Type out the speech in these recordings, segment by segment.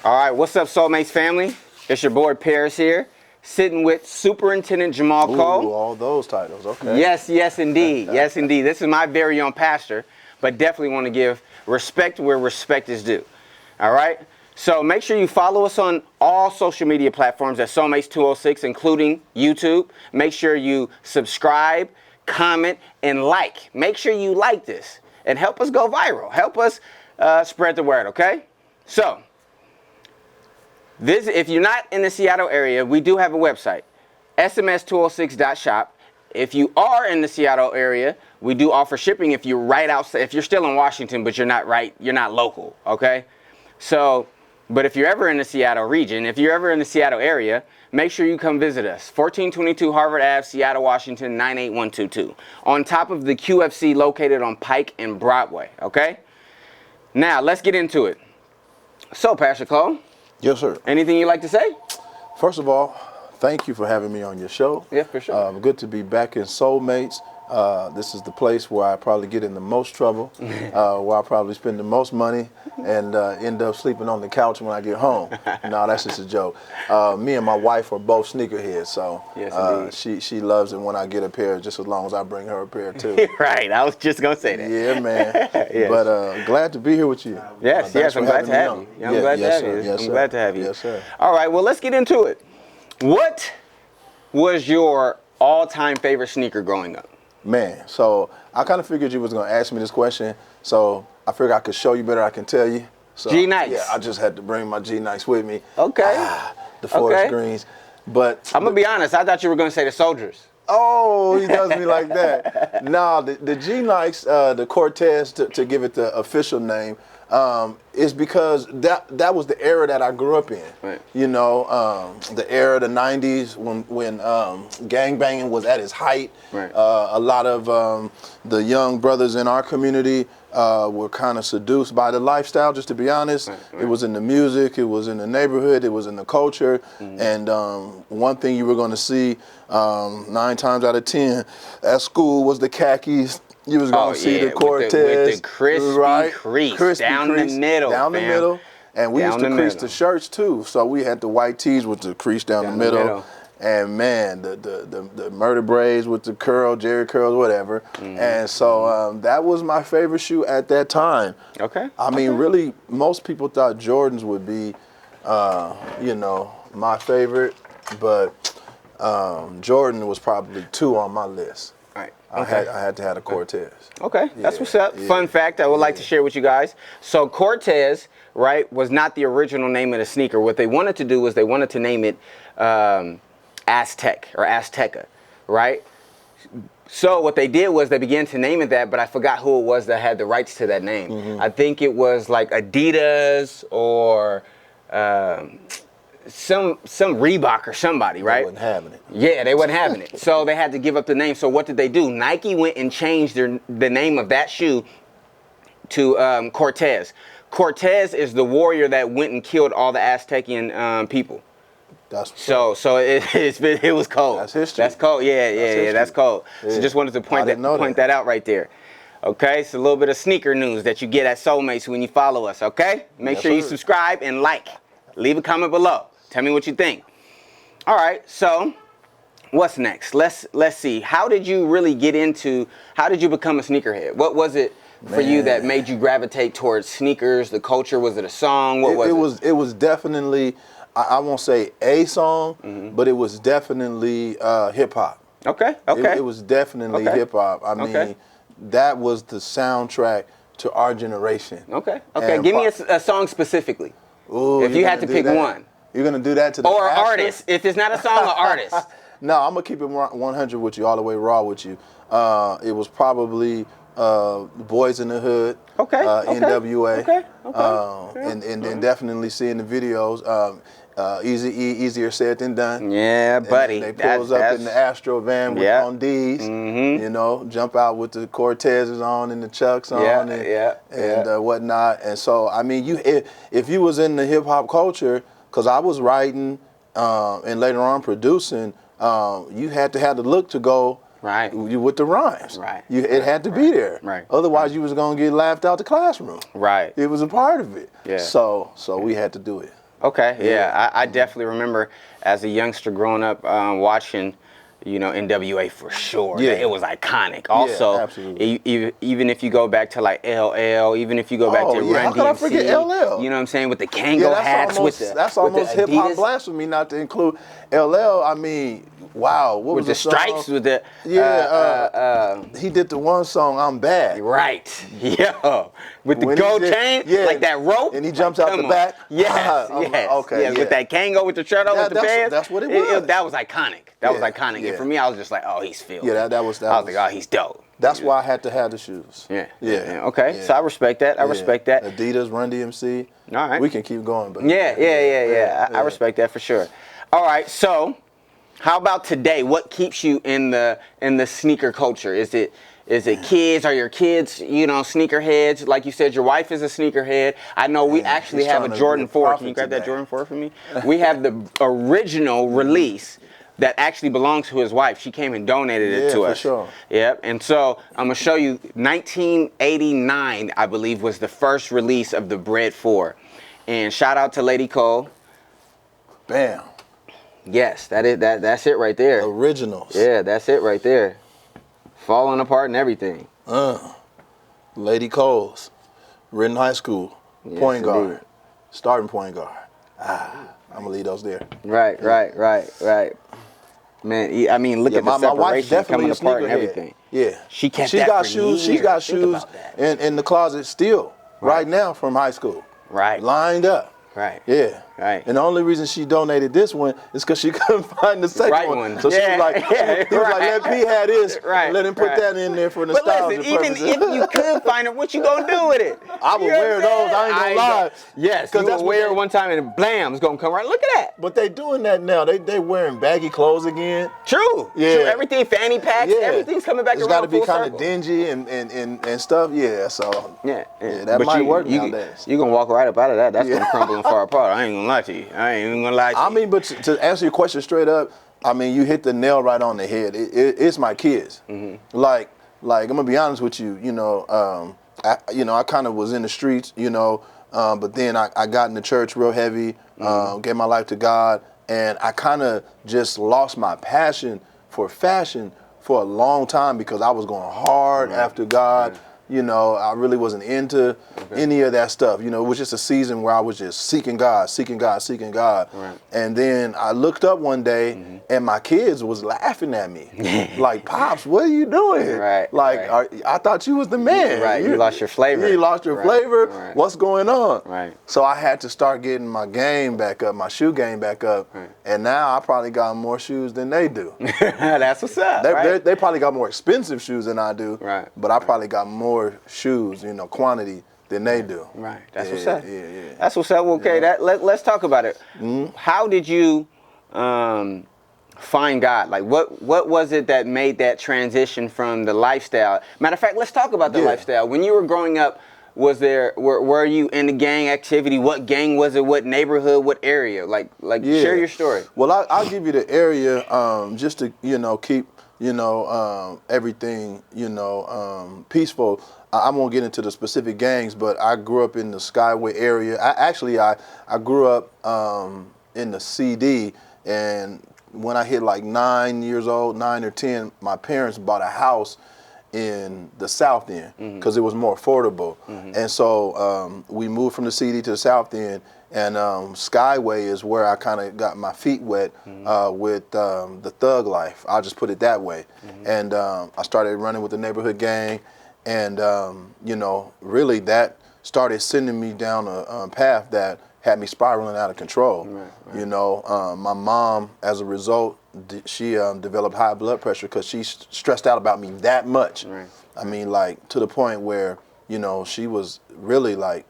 All right, what's up, SoleMates family? It's your boy Parris here, sitting with Superintendent Jamal Cole. Ooh, all those titles, okay. Yes, indeed. Yes, indeed. This is my very own pastor, but definitely want to give respect where respect is due. All right? So make sure you follow us on all social media platforms at SoleMates 206, including YouTube. Make sure you subscribe, comment, and like. Make sure you like this and help us go viral. Help us spread the word, okay? So, if you're not in the Seattle area, we do have a website, sms206.shop. If you are in the Seattle area, we do offer shipping if you're right outside, if you're still in Washington, but you're not local, okay? So, but if you're ever in the Seattle region, if you're ever in the Seattle area, make sure you come visit us. 1422 Harvard Ave, Seattle, Washington, 98122. On top of the QFC located on Pike and Broadway, okay? Now, let's get into it. So, Pastor Cole. Yes, sir. Anything you'd like to say? First of all, thank you for having me on your show. Yeah, for sure. Good to be back in SoleMates. This is the place where I probably get in the most trouble, where I probably spend the most money, and end up sleeping on the couch when I get home. No, that's just a joke. Me and my wife are both sneakerheads, so yes, she loves it when I get a pair, just as long as I bring her a pair too. Right, I was just gonna say that. Yeah, man. Yes. But glad to be here with you. Yes, I'm glad to have you. I'm glad to have you. Yes, I'm glad to have you. Yes, sir. All right, well, let's get into it. What was your all-time favorite sneaker growing up? Man, so I kind of figured you was going to ask me this question, so I figured I could show you better, I can tell you. So, G-Nikes. Yeah, I just had to bring my G-Nikes with me. Okay. The forest greens. But I'm going to be honest, I thought you were going to say the Soldiers. Oh, he does me like that. No, the G-Nikes, the Cortez, to give it the official name, is because that was the era that I grew up in. Right. You know, the era of the 90s when gangbanging was at its height. Right. A lot of the young brothers in our community were kind of seduced by the lifestyle, just to be honest. Right, right. It was in the music, it was in the neighborhood, it was in the culture. Mm-hmm. And one thing you were going to see 9 times out of 10 at school was the khakis. You was going to see the Cortez. With the crispy crease down the middle. Down the middle. And we used to crease the shirts too. So we had the white tees with the crease down the middle. And man, the murder braids with the curl, Jerry curls, whatever. Mm-hmm. And so that was my favorite shoe at that time. Okay. I mean, really, most people thought Jordans would be, you know, my favorite. But Jordan was probably 2 on my list. Right. Okay. I had to have a Cortez. Okay, that's what's up. Yeah. Fun fact I would like to share with you guys. So Cortez, right, was not the original name of the sneaker. What they wanted to do was they wanted to name it Aztec or Azteca, right? So what they did was they began to name it that, but I forgot who it was that had the rights to that name. Mm-hmm. I think it was like Adidas or some Reebok or somebody, right? They wasn't having it. Yeah, they wasn't having it. So they had to give up the name. So what did they do? Nike went and changed the name of that shoe to Cortez. Cortez is the warrior that went and killed all the Aztecian people. That's so it was cold. That's history. That's cold. Yeah, that's cold. Yeah. So just wanted to point that out right there. Okay, so a little bit of sneaker news that you get at SoleMates when you follow us. Okay, make sure you subscribe and like. Leave a comment below. Tell me what you think. All right, so what's next? Let's see. How did you become a sneakerhead? What was it for you that made you gravitate towards sneakers, the culture? Was it a song? What was it? It was definitely, I won't say a song, but it was definitely hip hop. Okay. It was definitely hip hop. I mean, that was the soundtrack to our generation. Okay. Give me a song specifically. Ooh, if you had to pick one. You're going to do that to the Or an artist. If it's not a song, an artist. No, I'm going to keep it 100 with you, all the way raw with you. It was probably Boys in the Hood, NWA, and definitely seeing the videos. Easier said than done. Yeah, buddy. And they pull us up in the Astro van on D's, you know, jump out with the Cortezes on and the Chucks on and whatnot. And so, I mean, if you was in the hip hop culture, because I was writing and later on producing, you had to have the look to go with the rhymes. Right. It had to be there. Right. Otherwise, you was going to get laughed out the classroom. Right. It was a part of it. Yeah. So we had to do it. Okay, yeah. I definitely remember as a youngster growing up watching, NWA for sure. Yeah. It was iconic. Also, absolutely. Even if you go back to like LL, even if you go back to Run how DMC, could I forget LL? You know what I'm saying, with the Kango hats, that's almost hip hop blasphemy not to include LL. I mean, wow, what was the song? stripes with the he did the one song "I'm Bad." Right, yeah, with the gold chain, like that rope, and he jumps out the back. Yes, with that Kango with the shirt on with the pants. That's what it was. That was iconic. That was iconic. Yeah. And for me, I was just like, oh, he's filled. Yeah, I was like, oh, he's dope. That's why I had to have the shoes. Yeah. Okay, so I respect that. I respect that. Adidas, Run DMC. All right. We can keep going, but I respect that for sure. All right, so how about today? What keeps you in the sneaker culture? Is it kids? Are your kids, sneakerheads? Like you said, your wife is a sneakerhead. I know we actually have a Jordan 4. Can you grab that Jordan 4 for me? We have the original release that actually belongs to his wife. She came and donated it to us. For sure. Yep. And so I'm gonna show you 1989, I believe, was the first release of the Bread 4. And shout out to Lady Cole. Bam. Yes, that's it right there. Originals. Yeah, that's it right there. Falling apart and everything. Lady Cole's. Ridden High School. Yes, point guard. Indeed. Starting point guard. I'm going to leave those there. Right. Man, I mean, look at the separation coming apart and everything. Yeah. She kept that for years. She's got shoes in the closet still, right now from high school. Right. Lined up. Right. Yeah. Right. And the only reason she donated this one is because she couldn't find the second one. So she was like, let P have this. Right. Let him put that in there for nostalgia purposes. But listen, even if you could find it, what you gonna do with it? I would wear those. I ain't gonna lie. Yes, because that's wear it one time and blam's gonna come right. Look at that. But they doing that now. They wearing baggy clothes again. True. Yeah. True. Everything, fanny packs, everything's coming back around. It's got to be kind of dingy and stuff. Yeah. So that might work nowadays. You gonna walk right up out of that. That's gonna crumble and fall apart. I ain't gonna lie to you. I mean, but to answer your question straight up, I mean, you hit the nail right on the head. It's my kids. Mm-hmm. Like I'm gonna be honest with you. I kind of was in the streets. But then I got in the church real heavy. Gave my life to God, and I kind of just lost my passion for fashion for a long time because I was going hard after God. Right. I really wasn't into any of that stuff. It was just a season where I was just seeking God. Right. And then I looked up one day and my kids was laughing at me. Like, Pops, what are you doing? Right. I thought you was the man. Right. You lost your flavor. You lost your flavor. Right. What's going on? Right. So I had to start getting my game back up, my shoe game back up. Right. And now I probably got more shoes than they do. That's what's up. They probably got more expensive shoes than I do. Right. But I probably got more shoes, quantity than they do. Right. That's what's up. Yeah. That's what's up. Okay. Let's talk about it. Mm-hmm. How did you find God? Like, what was it that made that transition from the lifestyle? Matter of fact, let's talk about the lifestyle. When you were growing up, were you in the gang activity? What gang was it? What neighborhood? What area? Share your story. Well, I'll give you the area just to keep everything peaceful. I won't get into the specific gangs, but I grew up in the Skyway area. I grew up in the CD, and when I hit like 9 or 10, my parents bought a house in the South End because it was more affordable. And so we moved from the CD to the South End, and Skyway is where I kind of got my feet wet with the thug life. I'll just put it that way. And I started running with the neighborhood gang, and really that started sending me down a path that had me spiraling out of control. Right. My mom, as a result, she developed high blood pressure because she stressed out about me that much. Right. I mean, to the point where, she was really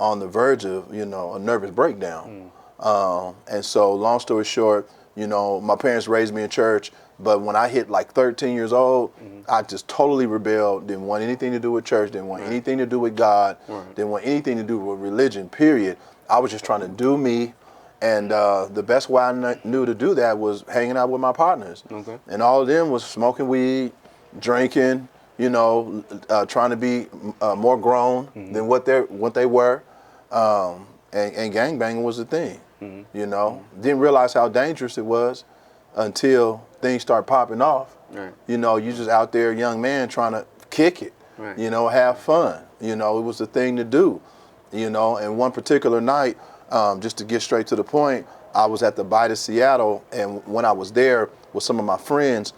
on the verge of, a nervous breakdown. And so long story short, my parents raised me in church, but when I hit 13 years old, I just totally rebelled, didn't want anything to do with church, didn't want anything to do with God, didn't want anything to do with religion, period. I was just trying to do me, and the best way I knew to do that was hanging out with my partners. Okay. And all of them was smoking weed, drinking, trying to be more grown than what they were, and gangbanging was the thing. You know, didn't realize how dangerous it was until things start popping off. You know, you just out there, young man, trying to kick it. You know, have fun. You know, it was the thing to do. You know, and one particular night, just to get straight to the point, I was at the Bight of Seattle, and when I was there with some of my friends,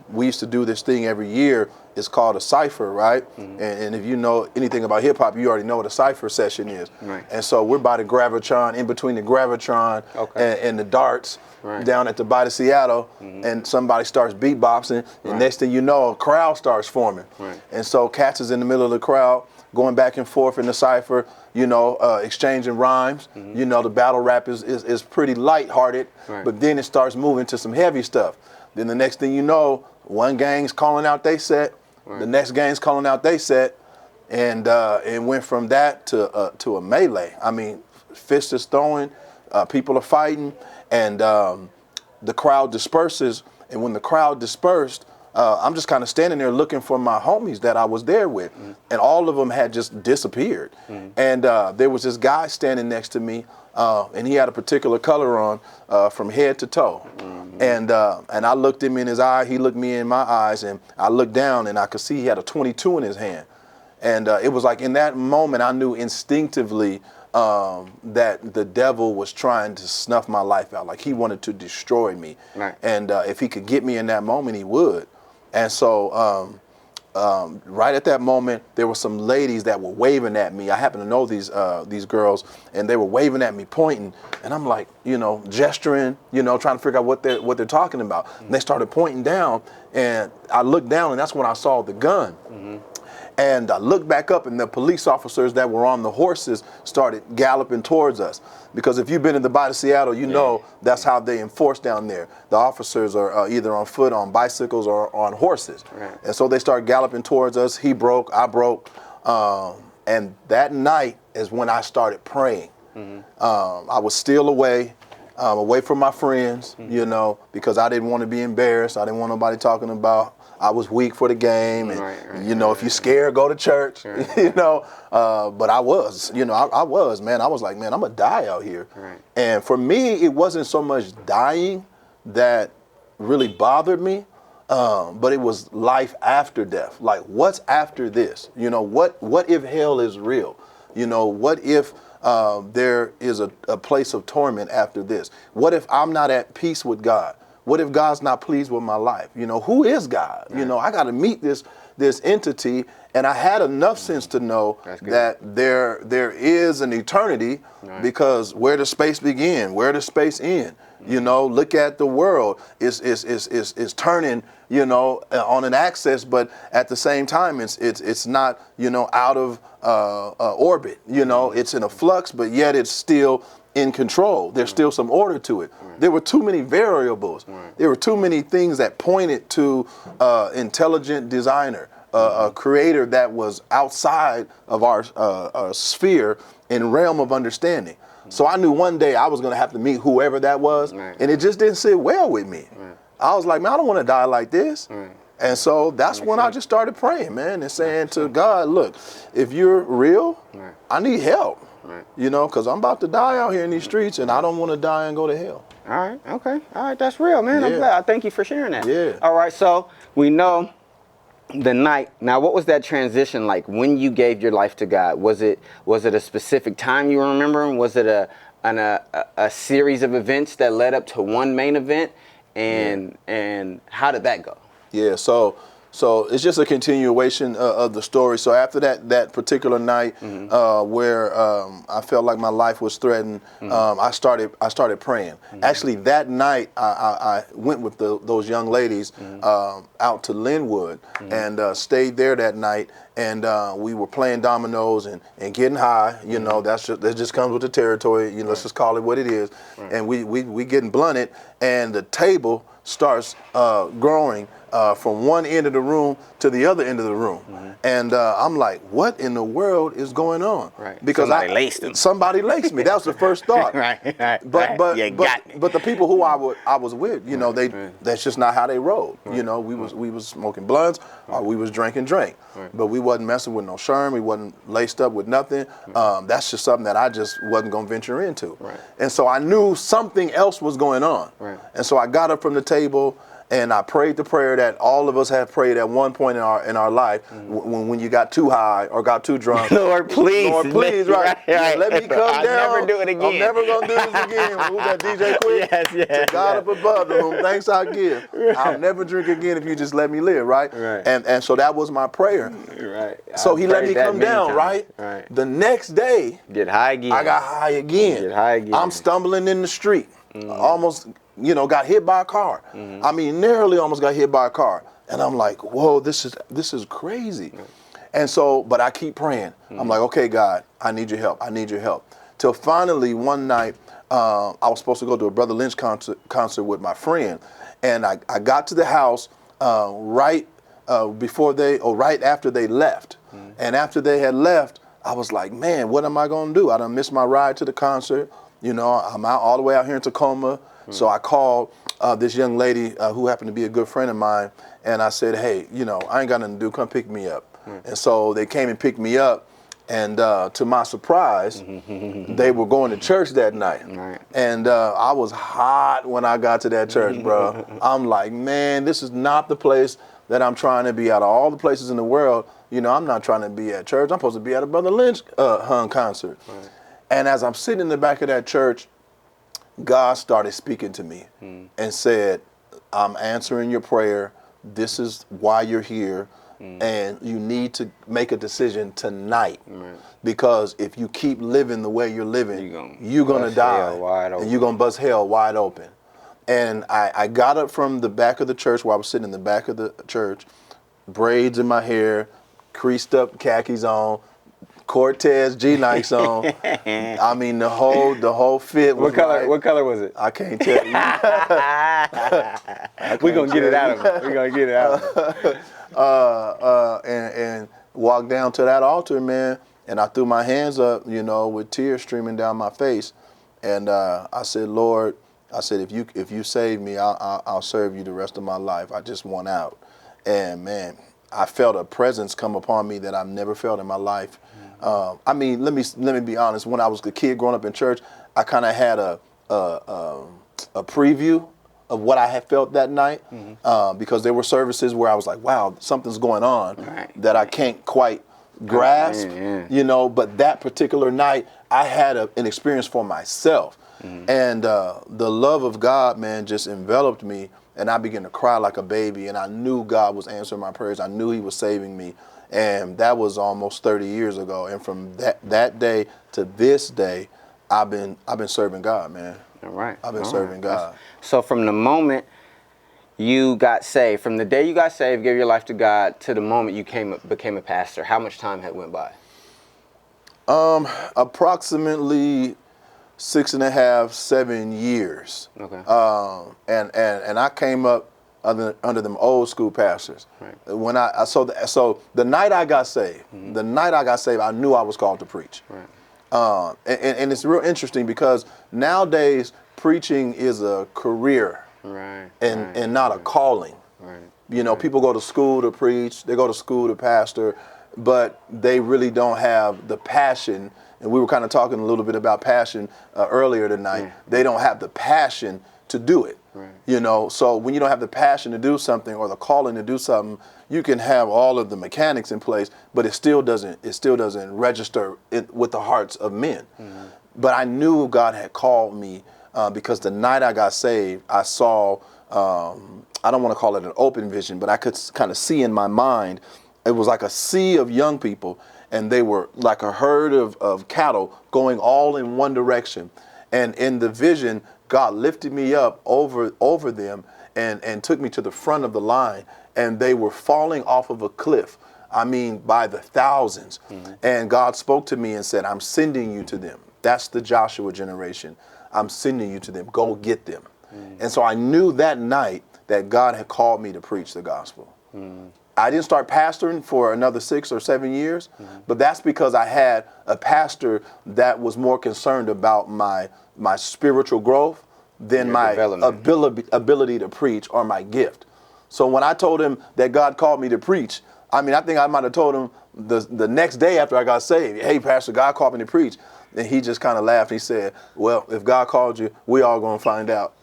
we used to do this thing every year. It's called a cypher, right? And if you know anything about hip hop, you already know what a cypher session is. And so we're by the Gravitron, in between the Gravitron and the darts, down at the Bight of Seattle, and somebody starts beatboxing, and next thing you know, a crowd starts forming. And so Cats is in the middle of the crowd, going back and forth in the cypher, you know, exchanging rhymes. You know, the battle rap is pretty lighthearted, but then it starts moving to some heavy stuff. Then the next thing you know, one gang's calling out they set, the next gang's calling out they set, and it went from that to a melee. I mean, fists is throwing, people are fighting, and the crowd disperses. And when the crowd dispersed, I'm just kind of standing there looking for my homies that I was there with, and all of them had just disappeared. And there was this guy standing next to me, and he had a particular color on from head to toe. And I looked him in his eye, he looked me in my eyes, and I looked down and I could see he had a .22 in his hand. And it was like in that moment I knew instinctively that the devil was trying to snuff my life out, like he wanted to destroy me. And if he could get me in that moment, he would. And so right at that moment, there were some ladies that were waving at me. I happen to know these girls, and they were waving at me, pointing, and I'm like, you know, gesturing, you know, trying to figure out what they're talking about. And they started pointing down, and I looked down, and that's when I saw the gun. And I looked back up, and the police officers that were on the horses started galloping towards us. Because if you've been in the Bight of Seattle, you know that's how they enforce down there. The officers are either on foot, on bicycles, or on horses. And so they started galloping towards us. He broke, I broke. And that night is when I started praying. I was still away from my friends, you know, because I didn't want to be embarrassed. I didn't want nobody talking about I was weak for the game, and you know, if you're scared, go to church. You know, but I was, you know, I was, man. I was like, man, I'm gonna die out here. And for me, it wasn't so much dying that really bothered me, but it was life after death. Like, what's after this? You know, what if hell is real? You know, what if there is a place of torment after this? What if I'm not at peace with God? What if God's not pleased with my life? You know, who is God? You know, I got to meet this entity, and I had enough sense to know that there is an eternity, because where does space begin? Where does space end? You know, look at the world. It's turning, you know, on an axis, but at the same time, it's not, you know, out of orbit. You know, it's in a flux, but yet it's still in control. There's still some order to it. There were too many variables. There were too many things that pointed to intelligent designer, a creator that was outside of our sphere and realm of understanding. So I knew one day I was going to have to meet whoever that was, and it just didn't sit well with me. I was like, man, I don't want to die like this. And so that's when I just started praying, man, and saying to God, look, if you're real, I need help. You know, because I'm about to die out here in these streets, and I don't want to die and go to hell. All right, okay. All right, that's real, man. I'm glad. I thank you for sharing that. Yeah. All right, so we know the night. Now, what was that transition like when you gave your life to God? Was it a specific time you were remembering? Was it a series of events that led up to one main event? And how did that go? Yeah, so it's just a continuation of the story. So after that particular night where I felt like my life was threatened, I started praying. Actually, that night I went with those young ladies out to Linwood and stayed there that night. And we were playing dominoes and getting high. You know, that just comes with the territory. You know, let's just call it what it is. And we getting blunted, and the table starts growing from one end of the room to the other end of the room. And I'm like, what in the world is going on? Right. Because somebody laced him. Somebody laced me. That was the first thought. Right. But the people who I was with, you know, Right. that's just not how they rolled. Right. You know, we was smoking blunts or we was drinking drink. Right. But we wasn't messing with no sherm. We wasn't laced up with nothing. That's just something that I just wasn't gonna venture into. Right. And so I knew something else was going on. Right. And so I got up from the table and I prayed the prayer that all of us have prayed at one point in our life when you got too high or got too drunk. Lord, please. Lord, please, right. Right. Let me come down. I'll never do it again. I'm never going to do this again. Who's that, DJ Quick? Yes. To God up above, to whom thanks I give. Right. I'll never drink again if you just let me live, right? Right. And so that was my prayer. Right. So he let me come down, right? Right. The next day, Get high again. I got high again. Get high again. I'm stumbling in the street. Almost, got hit by a car. I mean, nearly almost got hit by a car. And I'm like, whoa, this is crazy. And so, but I keep praying. I'm like, okay, God, I need your help. I need your help. Till finally one night, I was supposed to go to a Brother Lynch concert with my friend. And I got to the house right after they left. And after they had left, I was like, man, what am I going to do? I done missed my ride to the concert. You know, I'm out all the way out here in Tacoma. So I called this young lady who happened to be a good friend of mine. And I said, hey, I ain't got nothing to do. Come pick me up. And so they came and picked me up. And to my surprise, they were going to church that night. Right. And I was hot when I got to that church, bro. I'm like, man, this is not the place that I'm trying to be. Out of all the places in the world, I'm not trying to be at church. I'm supposed to be at a Brother Lynch concert. Right. And as I'm sitting in the back of that church, God started speaking to me and said, I'm answering your prayer. This is why you're here. And you need to make a decision tonight. Because if you keep living the way you're living, you're going to die. And you're going to bust hell wide open. And I got up from the back of the church where I was sitting in the back of the church, braids in my hair, creased up khakis on, Cortez G-Nikes on. I mean, the whole fit was What color was it? I can't tell you. We're going to get it out of him. We're going to get it out of him. And walked down to that altar, man, and I threw my hands up, with tears streaming down my face. And I said, Lord, if you save me, I'll serve you the rest of my life. I just want out. And, man, I felt a presence come upon me that I've never felt in my life. I mean, let me be honest. When I was a kid growing up in church, I kind of had a preview of what I had felt that night because there were services where I was like, wow, something's going on that I can't quite grasp, But that particular night, I had an experience for myself. And the love of God, man, just enveloped me. And I began to cry like a baby. And I knew God was answering my prayers. I knew he was saving me. And that was almost 30 years ago. And from that day to this day, I've been serving God, man. All right. I've been serving God. So from the moment you got saved, from the day you got saved, gave your life to God, to the moment you became a pastor, how much time had went by? Approximately 6.5, 7 years. Okay. And I came up under them old school pastors. Right. When so the night I got saved, I knew I was called to preach. Right. And it's real interesting because nowadays preaching is a career. Right. And not a calling. Right. People go to school to preach, they go to school to pastor, but they really don't have the passion. And we were kind of talking a little bit about passion earlier tonight. They don't have the passion to do it. Right. So when you don't have the passion to do something or the calling to do something, you can have all of the mechanics in place, but it still doesn't register with the hearts of men. But I knew God had called me because the night I got saved, I saw, I don't want to call it an open vision, but I could kind of see in my mind, it was like a sea of young people, and they were like a herd of cattle going all in one direction. And in the vision, God lifted me up over them and took me to the front of the line, and they were falling off of a cliff. I mean, by the thousands. And God spoke to me and said, I'm sending you to them. That's the Joshua generation. I'm sending you to them. Go get them. And so I knew that night that God had called me to preach the gospel. I didn't start pastoring for another 6 or 7 years, but that's because I had a pastor that was more concerned about my spiritual growth than my ability to preach or my gift. So when I told him that God called me to preach, I mean, I think I might have told him the next day after I got saved, hey, Pastor, God called me to preach. And he just kind of laughed. He said, well, if God called you, we all going to find out.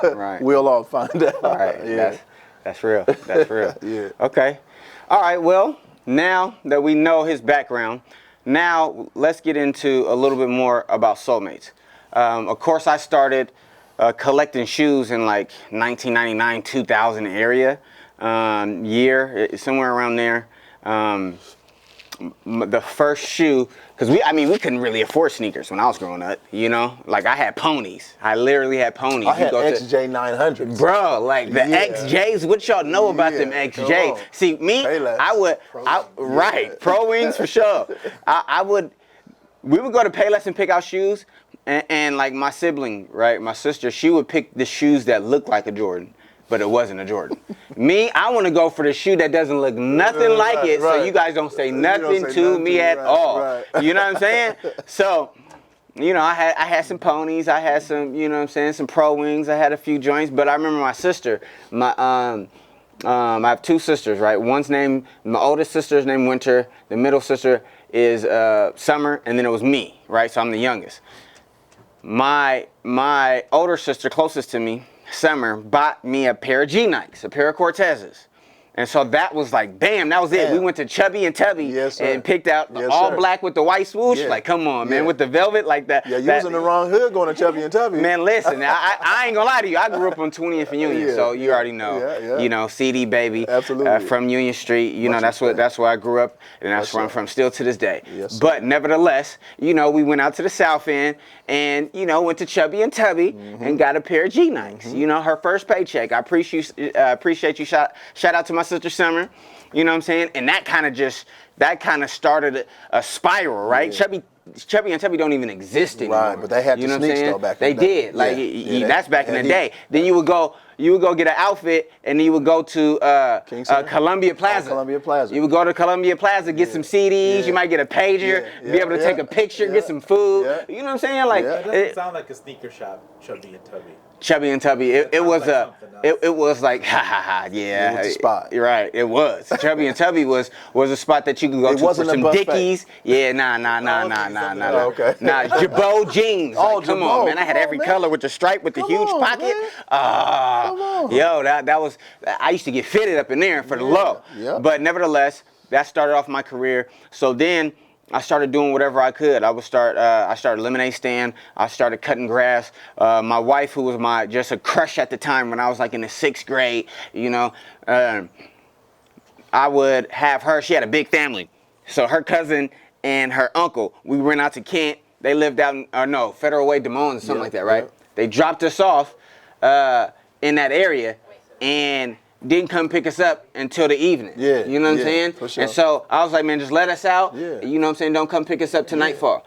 Right. We'll all find out. Right. Yeah. That's real. That's real. Yeah. Okay. All right. Well, now that we know his background, now let's get into a little bit more about SoleMates. Of course, I started collecting shoes in like 1999, 2000 area, year, somewhere around there. The first shoe, because we couldn't really afford sneakers when I was growing up, you know? Like, I had ponies. I literally had ponies. I had XJ 900s. Bro, like the XJs, what y'all know about them XJs? See, me, Pro Wings for sure. We would go to Payless and pick out shoes, and like my sibling, right, my sister, she would pick the shoes that looked like a Jordan, but it wasn't a Jordan. Me, I want to go for the shoe that doesn't look nothing like it, so you guys don't say nothing to me at all. Right. You know what I'm saying? So, you know, I had some ponies, I had some, you know what I'm saying, some Pro Wings, I had a few joints, but I remember my sister, I have two sisters, right? My oldest sister is named Winter, the middle sister is Summer, and then it was me, right? So I'm the youngest. My older sister, closest to me, Summer, bought me a pair of G-Nikes, a pair of Cortezes. And so that was like, bam, that was it. We went to Chubby and Tubby and picked out all black with the white swoosh. Like, come on, man, with the velvet like that. Yeah, you was in the wrong hood going to Chubby and Tubby. Man, listen, I ain't gonna lie to you. I grew up on 20th and Union, so you already know. You know, CD baby, from Union Street. You know, that's where I grew up, and that's where I'm from still to this day. But nevertheless, you know, we went out to the South End and, you know, went to Chubby and Tubby and got a pair of G-Nikes. You know, her first paycheck. I appreciate you. Shout out to my sister Summer, you know what I'm saying? And that kind of started a spiral, right? Chubby and Tubby don't even exist anymore. Right, but they had the sneaks though back in the day. They did. That's back in the day. Then you would go get an outfit, and then you would go to Columbia Plaza. Columbia Plaza. You would go to Columbia Plaza, get some CDs. You might get a pager, be able to take a picture, get some food. You know what I'm saying? Like, it doesn't sound like a sneaker shop, Chubby and Tubby. Chubby and Tubby, it was like ha ha ha, yeah. It was a spot. Right, it was. Chubby and Tubby was a spot that you could go to for some Dickies. Yeah, nah. Okay. Nah, Jabot jeans. Like, come on, man. I had every color with the stripe with the huge pocket. Yo, that was, I used to get fitted up in there for the low. But nevertheless, that started off my career. So then I started doing whatever I could. I started lemonade stand. I started cutting grass. My wife, who was just a crush at the time when I was like in the 6th grade, you know, I would have her. She had a big family. So her cousin and her uncle, we went out to Kent. They lived out in, Federal Way, Des Moines or something like that, right? They dropped us off in that area and didn't come pick us up until the evening. You know what I'm saying? For sure. And so I was like, man, just let us out. You know what I'm saying? Don't come pick us up till nightfall.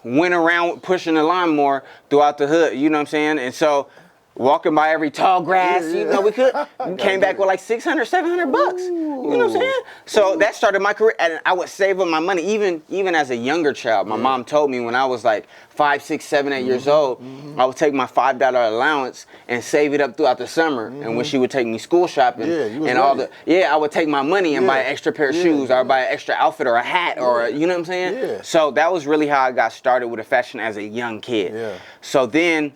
Went around pushing the lawnmower throughout the hood, you know what I'm saying? And so walking by every tall grass, you know, we came back with like $600, $700 bucks. You know what I'm saying? So that started my career, and I would save up my money even as a younger child. My mom told me when I was like 5, 6, 7, 8 years old, I would take my $5 allowance and save it up throughout the summer. And when she would take me school shopping I would take my money and buy an extra pair of shoes or buy an extra outfit or a hat or you know what I'm saying? So that was really how I got started with a fashion as a young kid. So then,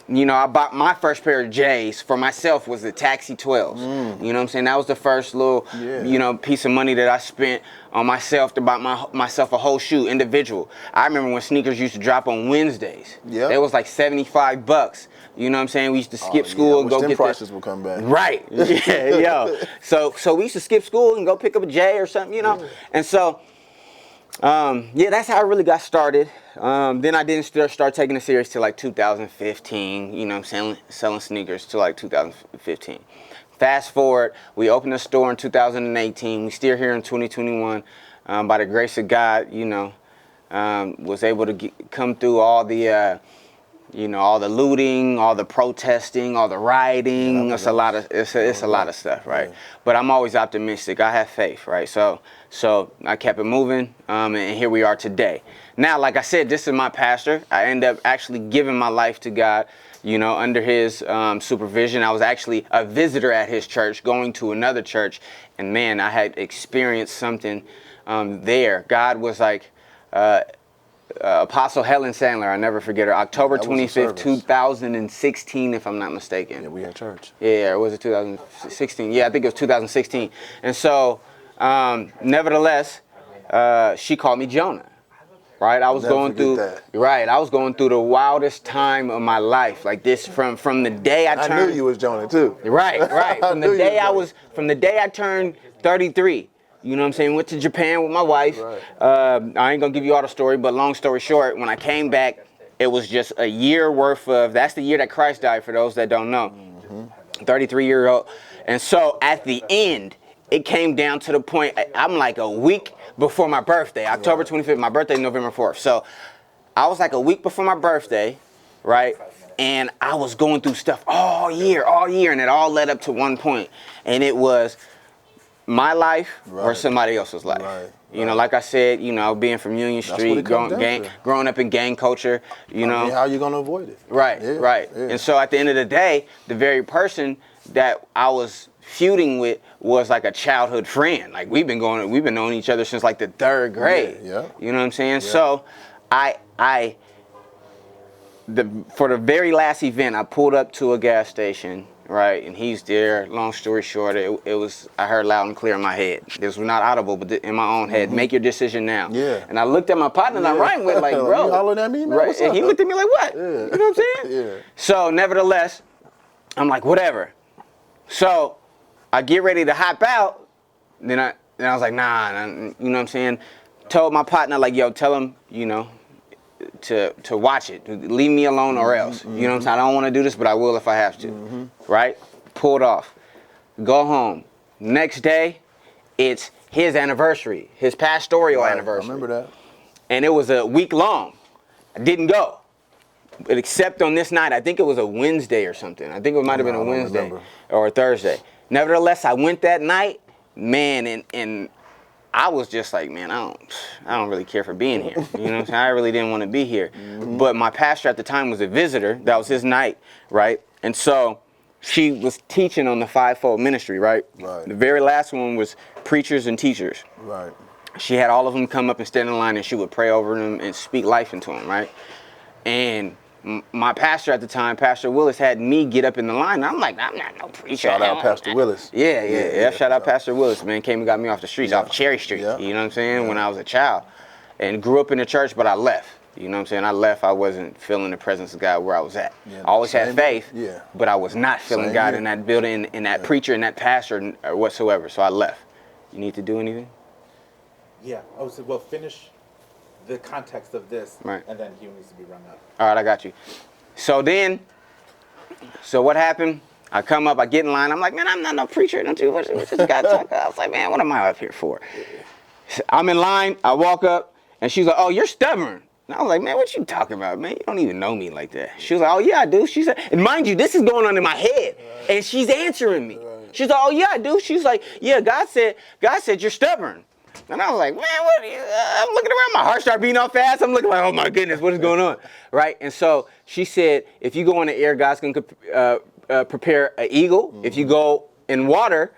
you know, I bought my first pair of J's for myself was the Taxi 12s. You know what I'm saying? That was the first little, you know, piece of money that I spent on myself to buy myself a whole shoe, individual. I remember when sneakers used to drop on Wednesdays. It was like $75. You know what I'm saying? We used to skip school and go get prices will come back. Right. So we used to skip school and go pick up a J or something, you know? And so, that's how I really got started. Then I didn't start taking it serious till like 2015, you know what I'm saying, selling sneakers till like 2015. Fast forward, we opened a store in 2018. We still here in 2021. By the grace of God, you know, was able to come through all the You know, all the looting, all the protesting, all the rioting. It's a lot of stuff, right? Yeah. But I'm always optimistic. I have faith, right? So I kept it moving, and here we are today. Now, like I said, this is my pastor. I end up actually giving my life to God, you know, under his supervision. I was actually a visitor at his church, going to another church, and man, I had experienced something there. God was like. Apostle Helen Sandler, I never forget her. October 25th, 2016, if I'm not mistaken. Yeah, we in church. Yeah, or was it 2016? Yeah, I think it was 2016. And so, nevertheless, she called me Jonah. Right, I was going through. Right, I was going through the wildest time of my life, like this from the day I turned. I knew you was Jonah too. Right. From the day I turned 33. You know what I'm saying? Went to Japan with my wife. Right. I ain't gonna give you all the story, but long story short, when I came back, it was just a year worth of, that's the year that Christ died, for those that don't know. 33-year-old. And so at the end, it came down to the point, I'm like a week before my birthday, October 25th, my birthday, November 4th. So I was like a week before my birthday, right? And I was going through stuff all year, and it all led up to one point. And it was my life or somebody else's life. You know, like I said, you know, being from Union Street, growing up in gang culture, you know. How are you going to avoid it? Right. And so at the end of the day, the very person that I was feuding with was like a childhood friend. Like we've been knowing each other since like the 3rd grade. Yeah. You know what I'm saying? Yeah. So for the very last event, I pulled up to a gas station. Right, and he's there. Long story short, it was, I heard loud and clear in my head. This was not audible, but in my own head. Make your decision now. Yeah. And I looked at my partner and I rang with like, bro. You hollering at me, man? Right. And he looked at me like, what? Yeah. You know what I'm saying? Yeah. So nevertheless, I'm like, whatever. So I get ready to hop out. Then I was like, nah, you know what I'm saying? Told my partner like, yo, tell him, you know, to watch it. Leave me alone or else. You know what I'm saying? I don't want to do this, but I will if I have to. Right? Pulled off. Go home. Next day, it's his anniversary, his pastoral anniversary. I remember that. And it was a week long. I didn't go. But except on this night, I think it was a Wednesday or something. I think it might have been a Wednesday or a Thursday. Nevertheless, I went that night, man, and I was just like, man, I don't really care for being here. You know what I'm saying? I really didn't want to be here. But my pastor at the time was a visitor. That was his night, right? And so she was teaching on the fivefold ministry, right? The very last one was preachers and teachers. Right. She had all of them come up and stand in line, and she would pray over them and speak life into them, right? And my pastor at the time, Pastor Willis, had me get up in the line. And I'm like, I'm not no preacher. Shout out Pastor Willis. Yeah. Shout out Pastor Willis, man. Came and got me off the streets, off Cherry Street. You know what I'm saying? When I was a child. And grew up in the church, but I left. You know what I'm saying? I left. I wasn't feeling the presence of God where I was at. I always had faith, but I was not feeling God in that building, in that preacher, in that pastor, or whatsoever. So I left. You need to do anything? Yeah. I would say, well, finish the context of this, and then he needs to be run up. All right, I got you. So what happened? I come up, I get in line. I'm like, man, I'm not no preacher. Don't you? What's this guy talking about? I was like, man, what am I up here for? I'm in line. I walk up, and she's like, oh, you're stubborn. And I was like, man, what you talking about, man? You don't even know me like that. She was like, oh, yeah, I do. She said, and mind you, this is going on in my head, and she's answering me. She's like, oh, yeah, I do. She's like, yeah, God said you're stubborn. And I was like, man, what are you? I'm looking around, my heart started beating off fast. I'm looking like, oh my goodness, what is going on? Right? And so she said, if you go in the air, God's going to prepare an eagle. If you go in water,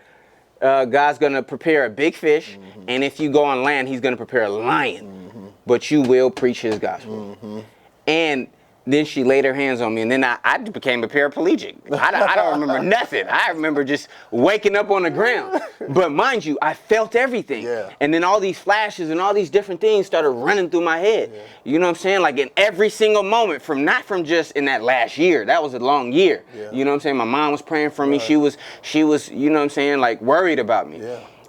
God's going to prepare a big fish. And if you go on land, he's going to prepare a lion. But you will preach his gospel. And then she laid her hands on me, and then I became a paraplegic. I don't remember nothing. I remember just waking up on the ground. But mind you, I felt everything. And then all these flashes and all these different things started running through my head. You know what I'm saying? Like in every single moment, not from just in that last year. That was a long year. You know what I'm saying? My mom was praying for me. She was, you know what I'm saying, like worried about me.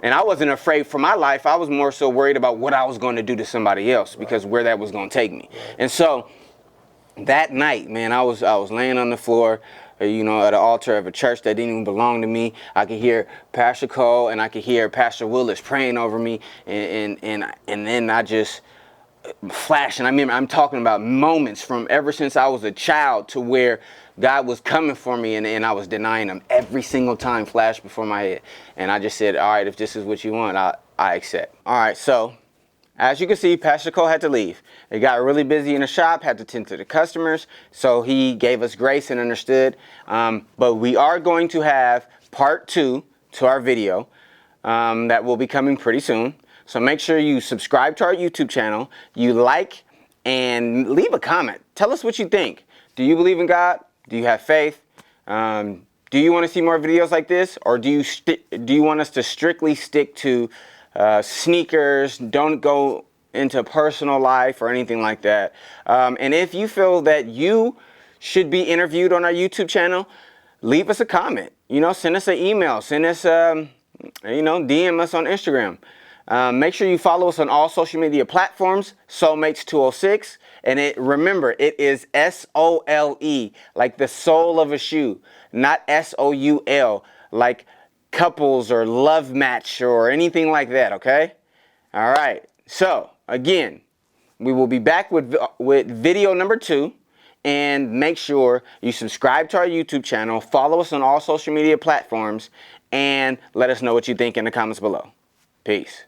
And I wasn't afraid for my life. I was more so worried about what I was going to do to somebody else because where that was going to take me. And so that night, man, I was laying on the floor, you know, at an altar of a church that didn't even belong to me. I could hear Pastor Cole and I could hear Pastor Willis praying over me, and then flashing. I mean, I'm talking about moments from ever since I was a child to where God was coming for me and I was denying him every single time, flashed before my head. And I just said, all right, if this is what you want, I accept. All right, so as you can see, Pastor Cole had to leave. He got really busy in the shop, had to tend to the customers, so he gave us grace and understood. But we are going to have part 2 to our video that will be coming pretty soon. So make sure you subscribe to our YouTube channel, you like, and leave a comment. Tell us what you think. Do you believe in God? Do you have faith? Do you want to see more videos like this? Or do you want us to strictly stick to sneakers, don't go into personal life or anything like that? And if you feel that you should be interviewed on our YouTube channel, leave us a comment. You know, send us an email, send us, DM us on Instagram. Make sure you follow us on all social media platforms, SoleMates 206. And remember, it is SOLE, like the sole of a shoe, not SOUL, like couples or love match or anything like that, okay? All right. So, again, we will be back with video number 2. And make sure you subscribe to our YouTube channel, follow us on all social media platforms, and let us know what you think in the comments below. Peace.